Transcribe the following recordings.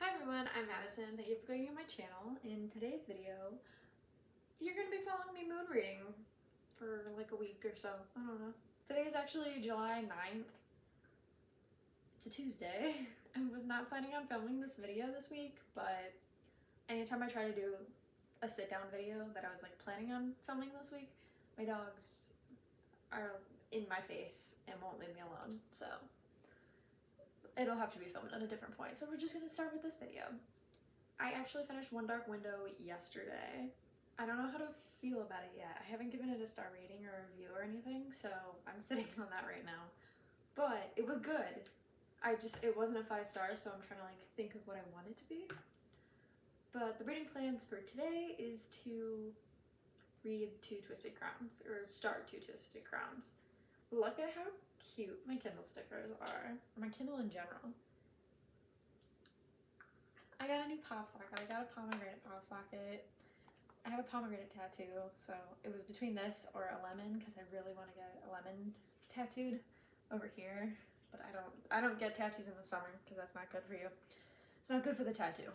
Hi everyone, I'm Madison. Thank you for clicking on my channel. In today's video, you're going to be following me moon reading for like a week or so. I don't know. Today is actually July 9th. It's a Tuesday. I was not planning on filming this video this week, but anytime I try to do a sit-down video that I was like planning on filming this week, my dogs are in my face and won't leave me alone, so it'll have to be filmed at a different point. So we're just gonna start with this video. I actually finished One Dark Window yesterday. I don't know how to feel about it yet. I haven't given it a star rating or a review or anything, so I'm sitting on that right now. But it was good. It wasn't a 5 stars, so I'm trying to like think of what I want it to be. But the reading plans for today is to read Two Twisted Crowns, or start Two Twisted Crowns. Look at how cute my Kindle stickers are, or my Kindle in general. I got a new pop socket. I got a pomegranate pop socket. I have a pomegranate tattoo, so it was between this or a lemon because I really want to get a lemon tattooed over here. But I don't get tattoos in the summer because that's not good for you. It's not good for the tattoo.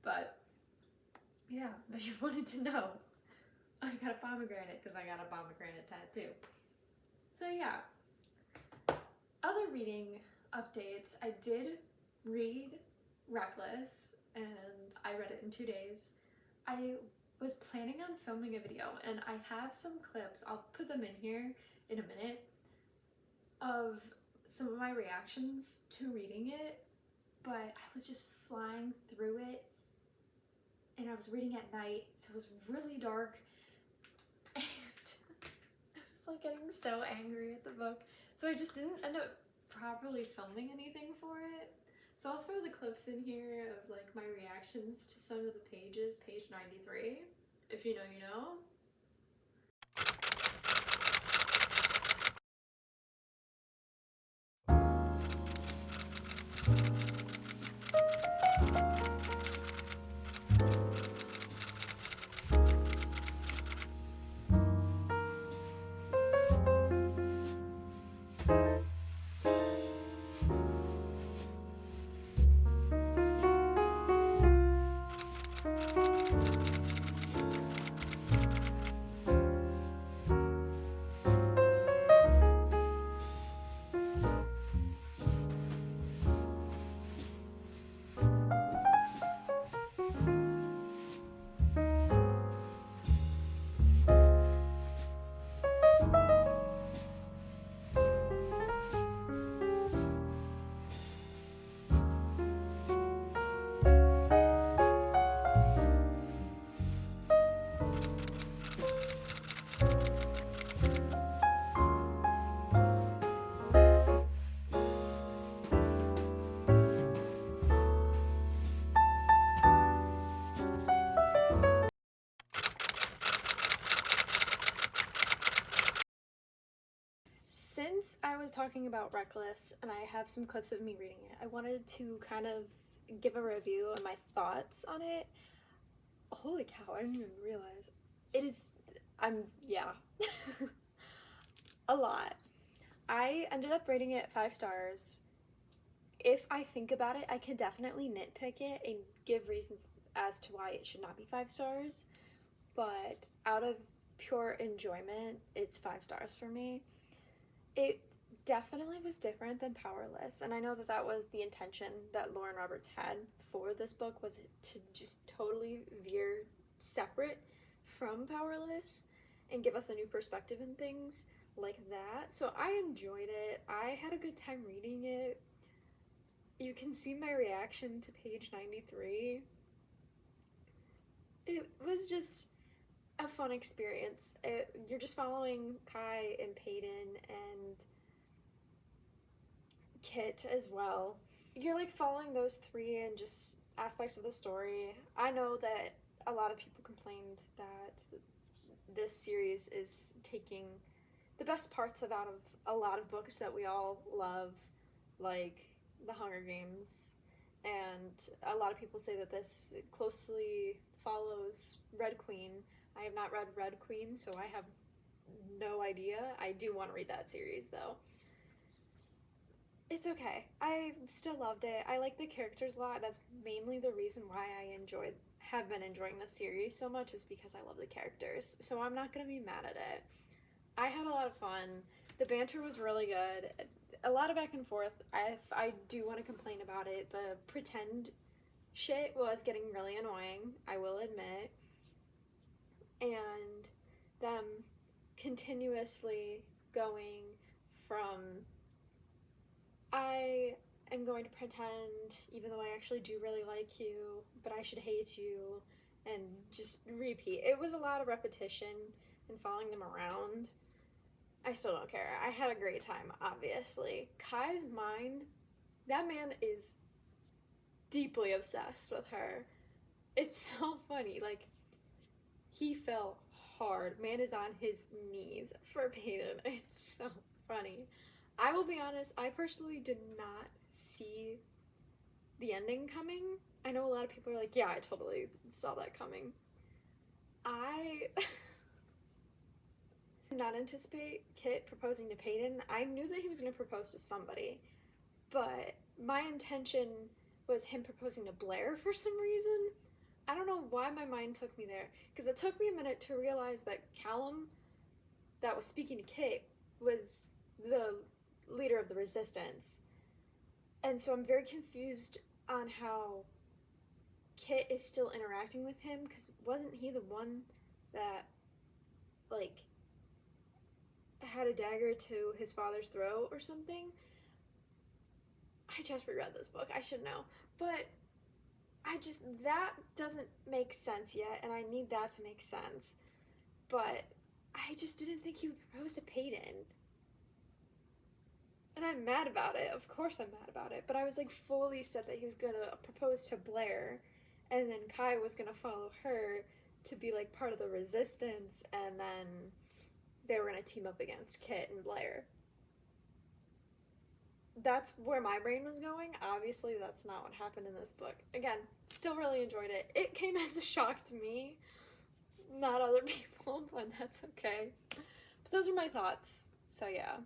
But yeah, if you wanted to know, I got a pomegranate because I got a pomegranate tattoo. So yeah. Other reading updates. I did read Reckless and I read it in 2 days. I was planning on filming a video and I have some clips, I'll put them in here in a minute, of some of my reactions to reading it, but I was just flying through it and I was reading at night, so it was really dark and I was like getting so angry at the book, so I just didn't end up properly filming anything for it. So I'll throw the clips in here of like my reactions to some of the pages, page 93. If you know, you know. Since I was talking about Reckless and I have some clips of me reading it, I wanted to kind of give a review on my thoughts on it. Holy cow, I didn't even realize. Yeah. A lot. I ended up rating it 5 stars. If I think about it, I can definitely nitpick it and give reasons as to why it should not be 5 stars, but out of pure enjoyment, it's 5 stars for me. It definitely was different than Powerless, and I know that that was the intention that Lauren Roberts had for this book, was to just totally veer separate from Powerless and give us a new perspective in things like that. So I enjoyed it. I had a good time reading it. You can see my reaction to page 93. It was just a fun experience. You're just following Kai and Peyton and Kit as well. You're like following those 3 and just aspects of the story. I know that a lot of people complained that this series is taking the best parts out of a lot of books that we all love, like The Hunger Games, and a lot of people say that this closely follows Red Queen. I have not read Red Queen, so I have no idea. I do want to read that series though. It's okay. I still loved it. I like the characters a lot. That's mainly the reason why have been enjoying the series so much, is because I love the characters. So I'm not gonna be mad at it. I had a lot of fun. The banter was really good. A lot of back and forth. I do want to complain about it. The pretend shit was getting really annoying, I will admit. And them continuously going from I am going to pretend, even though I actually do really like you, but I should hate you, and just repeat. It was a lot of repetition and following them around. I still don't care. I had a great time, obviously. Kai's mind, that man is deeply obsessed with her. It's so funny. Like, he fell hard. Man is on his knees for Peyton. It's so funny. I will be honest, I personally did not see the ending coming. I know a lot of people are like, yeah, I totally saw that coming. I did not anticipate Kit proposing to Peyton. I knew that he was going to propose to somebody, but my intention was him proposing to Blair for some reason. I don't know why my mind took me there, because it took me a minute to realize that Callum, that was speaking to Kit, was the leader of the resistance. And so I'm very confused on how Kit is still interacting with him, because wasn't he the one that, like, had a dagger to his father's throat or something? I just reread this book. I should know. But that doesn't make sense yet, and I need that to make sense. But I just didn't think he would propose to Peyton. And I'm mad about it. Of course I'm mad about it. But I was like fully set that he was gonna propose to Blair, and then Kai was gonna follow her to be like part of the resistance, and then they were gonna team up against Kit and Blair. That's where my brain was going. Obviously, that's not what happened in this book. Again, still really enjoyed it. It came as a shock to me, not other people, but that's okay. But those are my thoughts. So yeah.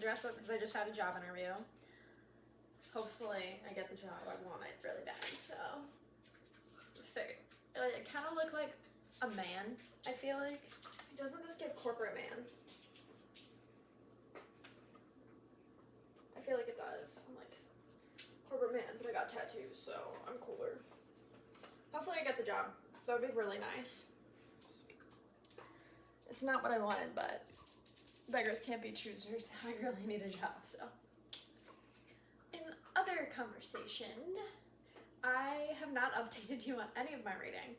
Dressed up because I just had a job interview. Hopefully I get the job. I want it really bad, so I kind of look like a man, I feel like. Doesn't this give corporate man? I feel like it does. I'm like corporate man, but I got tattoos, so I'm cooler. Hopefully I get the job. That would be really nice. It's not what I wanted, but beggars can't be choosers. I really need a job, so. In other conversation, I have not updated you on any of my reading.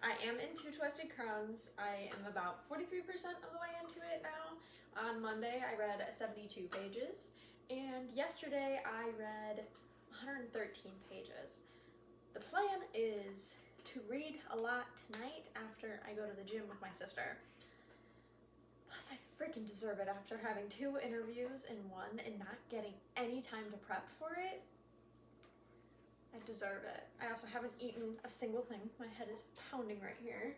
I am into Twisted Crowns. I am about 43% of the way into it now. On Monday, I read 72 pages, and yesterday I read 113 pages. The plan is to read a lot tonight after I go to the gym with my sister. Plus, I freaking deserve it after having 2 interviews in one and not getting any time to prep for it. I deserve it. I also haven't eaten a single thing. My head is pounding right here.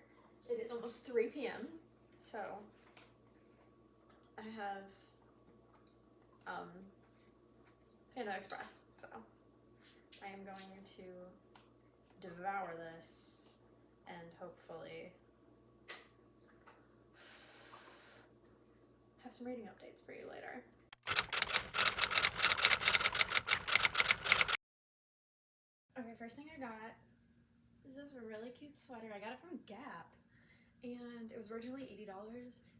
It is almost 3 p.m. So I have Panda Express. So I am going to devour this and hopefully have some reading updates for you later. Okay, first thing I got is this really cute sweater. I got it from Gap, and it was originally $80,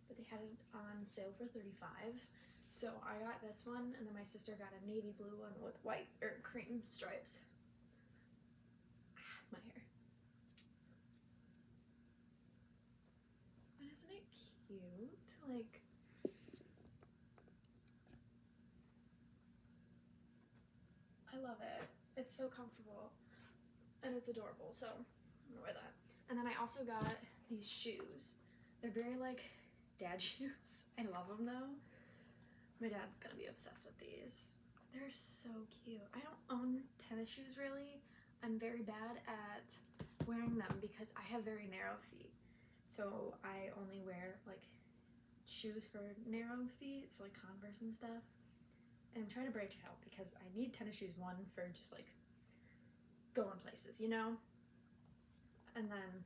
but they had it on sale for $35. So I got this one, and then my sister got a navy blue one with white or cream stripes. My hair. And isn't it cute? Like, I love it. It's so comfortable and it's adorable, so I'm gonna wear that. And then I also got these shoes. They're very like dad shoes. I love them though. My dad's gonna be obsessed with these. They're so cute. I don't own tennis shoes really. I'm very bad at wearing them because I have very narrow feet. So I only wear like shoes for narrow feet, so like Converse and stuff. And I'm trying to branch out because I need tennis shoes, one for just like going places, you know? And then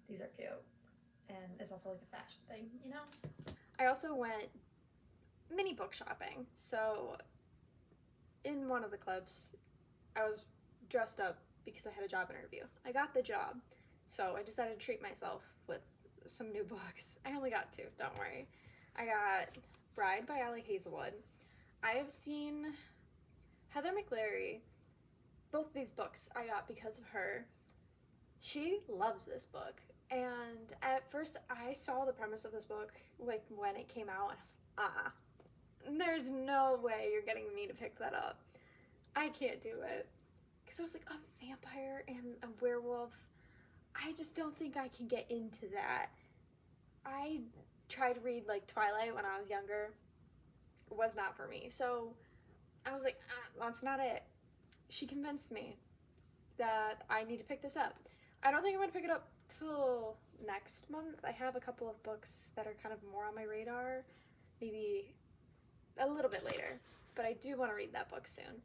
these are cute. And it's also like a fashion thing, you know? I also went mini book shopping. So in one of the clubs, I was dressed up because I had a job interview. I got the job, so I decided to treat myself with some new books. I only got 2, don't worry. I got Bride by Ali Hazelwood. I have seen Heather McLary. Both of these books I got because of her. She loves this book, and at first I saw the premise of this book like when it came out, and I was like, there's no way you're getting me to pick that up. I can't do it. Because I was like, a vampire and a werewolf, I just don't think I can get into that. I tried to read like Twilight when I was younger. It was not for me. So I was like, that's not it. She convinced me that I need to pick this up. I don't think I'm going to pick it up till next month. I have a couple of books that are kind of more on my radar, maybe a little bit later, but I do want to read that book soon.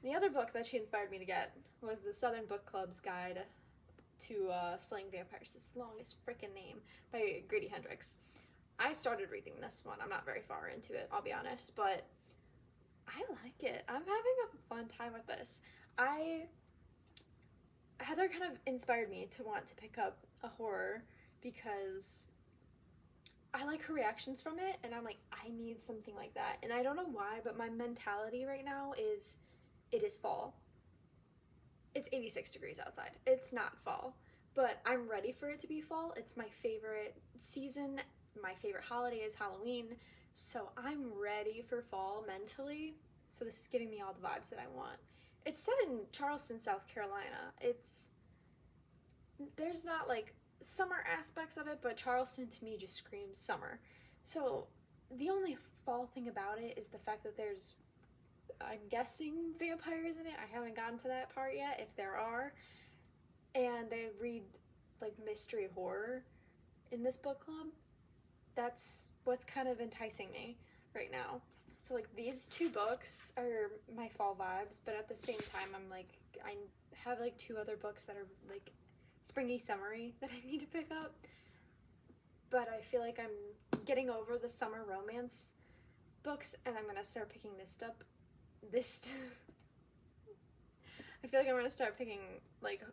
The other book that she inspired me to get was the Southern Book Club's Guide to Slaying Vampires, this longest freaking name, by Grady Hendrix. I started reading this one. I'm not very far into it, I'll be honest, but I like it. I'm having a fun time with this. Heather kind of inspired me to want to pick up a horror because I like her reactions from it, and I'm like, I need something like that. And I don't know why, but my mentality right now is, it is fall. It's 86 degrees outside. It's not fall, but I'm ready for it to be fall. It's my favorite season. My favorite holiday is Halloween, so I'm ready for fall mentally. So this is giving me all the vibes that I want. It's set in Charleston, South Carolina. There's not like summer aspects of it, but Charleston to me just screams summer. So the only fall thing about it is the fact that there's, I'm guessing, vampires in it. I haven't gotten to that part yet, if there are. And they read like mystery horror in this book club. That's what's kind of enticing me right now. So like these 2 books are my fall vibes, but at the same time I'm like, I have like 2 other books that are like springy summery that I need to pick up. But I feel like I'm getting over the summer romance books, and I'm gonna start picking I feel like I'm gonna start picking like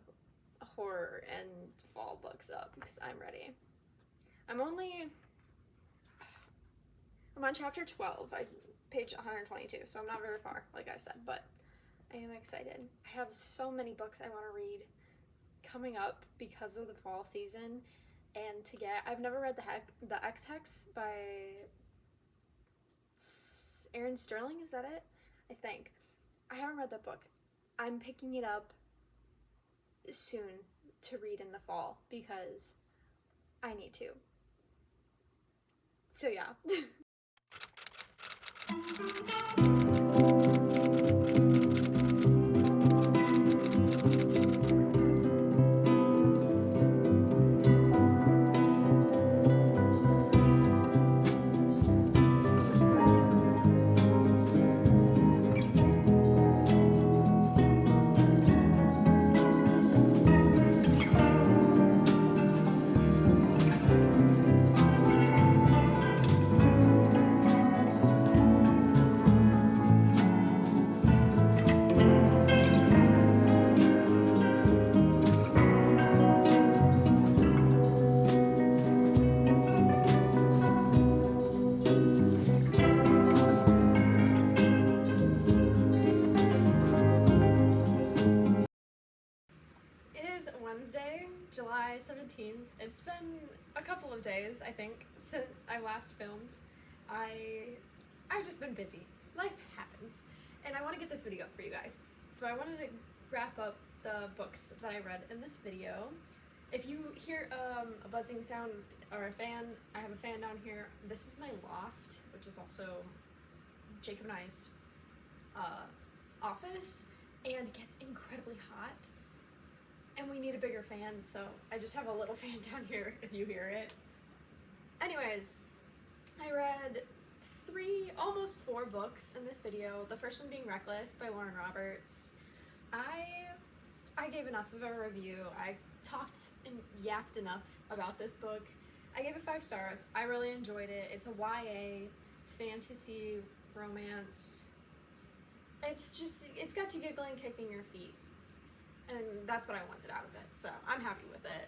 horror and fall books up because I'm ready. I'm on chapter 12, page 122, so I'm not very far, like I said, but I am excited. I have so many books I want to read coming up because of the fall season, and I've never read the X-Hex by Aaron Sterling, is that it? I think. I haven't read that book. I'm picking it up soon to read in the fall because I need to. So yeah. Wednesday, July 17th. It's been a couple of days, I think, since I last filmed. I've just been busy. Life happens. And I want to get this video up for you guys. So I wanted to wrap up the books that I read in this video. If you hear a buzzing sound or a fan, I have a fan down here. This is my loft, which is also Jacob and I's office, and it gets incredibly hot. And we need a bigger fan, so I just have a little fan down here if you hear it. Anyways, I read almost four books in this video. The first one being Reckless by Lauren Roberts. I gave enough of a review. I talked and yapped enough about this book. I gave it 5 stars. I really enjoyed it. It's a YA fantasy romance. It's got you giggling, kicking your feet. And that's what I wanted out of it, so I'm happy with it.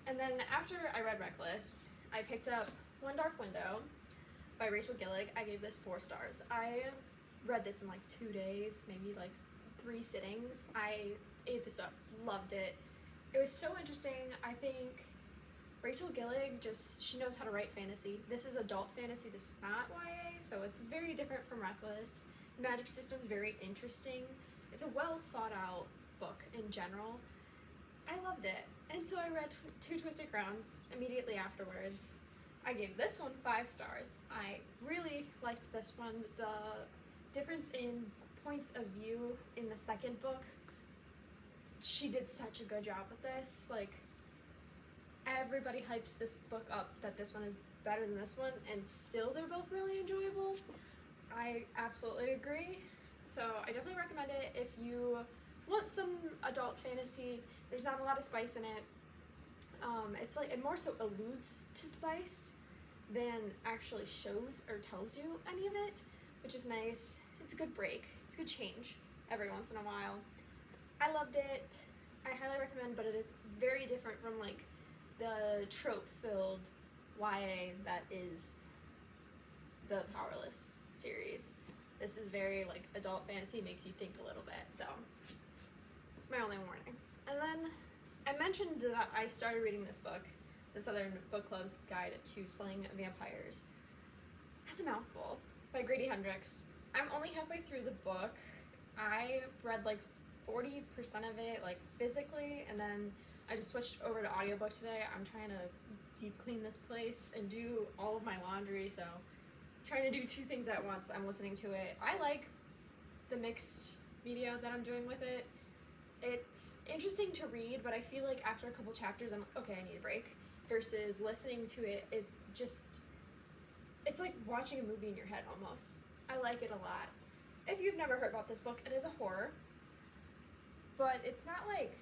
And then after I read Reckless, I picked up One Dark Window by Rachel Gillig. I gave this 4 stars. I read this in like 2 days, maybe like 3 sittings. I ate this up, loved it. It was so interesting. I think Rachel Gillig she knows how to write fantasy. This is adult fantasy, this is not YA, so it's very different from Reckless. The magic system is very interesting. It's a well thought out book in general. I loved it. And so I read Two Twisted Crowns immediately afterwards. I gave this one 5 stars. I really liked this one. The difference in points of view in the second book, she did such a good job with this. Like, everybody hypes this book up that this one is better than this one, and still they're both really enjoyable. I absolutely agree. So I definitely recommend it if you want some adult fantasy. There's not a lot of spice in it. It's like, it more so alludes to spice than actually shows or tells you any of it, which is nice. It's a good break. It's a good change every once in a while. I loved it. I highly recommend, but it is very different from like the trope-filled YA that is the Powerless series. This is very like adult fantasy, makes you think a little bit, so it's my only warning. And then I mentioned that I started reading this book, The Southern Book Club's Guide to Slaying Vampires. That's a mouthful, by Grady Hendrix. I'm only halfway through the book. I read like 40% of it, like physically, and then I just switched over to audiobook today. I'm trying to deep clean this place and do all of my laundry, so I'm trying to do 2 things at once. I'm listening to it. I like the mixed media that I'm doing with it. It's interesting to read, but I feel like after a couple chapters, I'm like, okay, I need a break. Versus listening to it, it's like watching a movie in your head almost. I like it a lot. If you've never heard about this book, it is a horror, but it's not like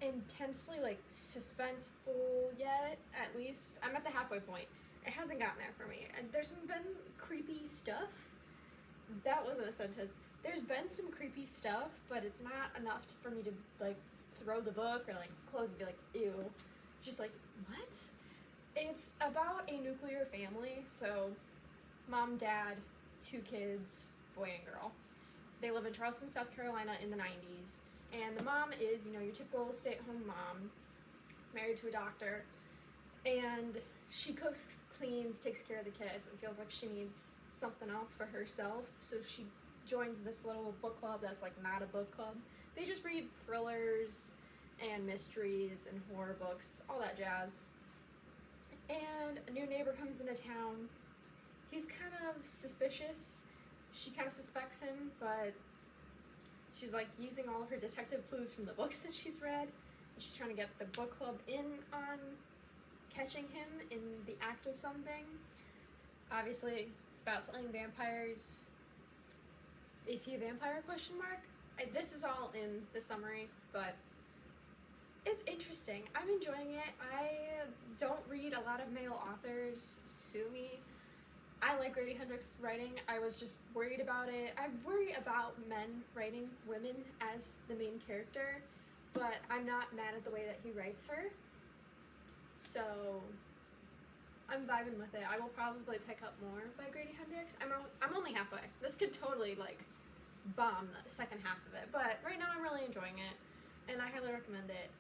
intensely like suspenseful yet, at least. I'm at the halfway point. It hasn't gotten there for me. And there's been creepy stuff. That wasn't a sentence. There's been some creepy stuff, but it's not enough for me to like throw the book or like close and be like, ew. It's just like, what? It's about a nuclear family, so mom, dad, 2 kids, boy and girl. They live in Charleston, South Carolina in the 90s, and the mom is, you know, your typical stay-at-home mom, married to a doctor, and she cooks, cleans, takes care of the kids, and feels like she needs something else for herself, so she joins this little book club that's like not a book club. They just read thrillers and mysteries and horror books, all that jazz. And a new neighbor comes into town. He's kind of suspicious. She kind of suspects him, but she's like using all of her detective clues from the books that she's read. She's trying to get the book club in on catching him in the act of something. Obviously, it's about slaying vampires. Is he a vampire, question mark? This is all in the summary, but it's interesting. I'm enjoying it. I don't read a lot of male authors. Sue me. I like Grady Hendrix' writing. I was just worried about it. I worry about men writing women as the main character, but I'm not mad at the way that he writes her. So I'm vibing with it. I will probably pick up more by Grady Hendrix. I'm only halfway. This could totally like bomb the second half of it, but right now I'm really enjoying it, and I highly recommend it.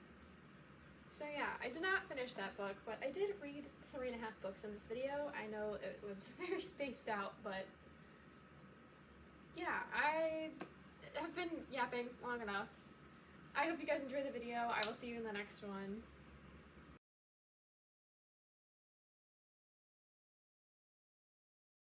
So yeah, I did not finish that book, but I did read 3.5 books in this video. I know it was very spaced out, but yeah, I have been yapping long enough. I hope you guys enjoyed the video. I will see you in the next one.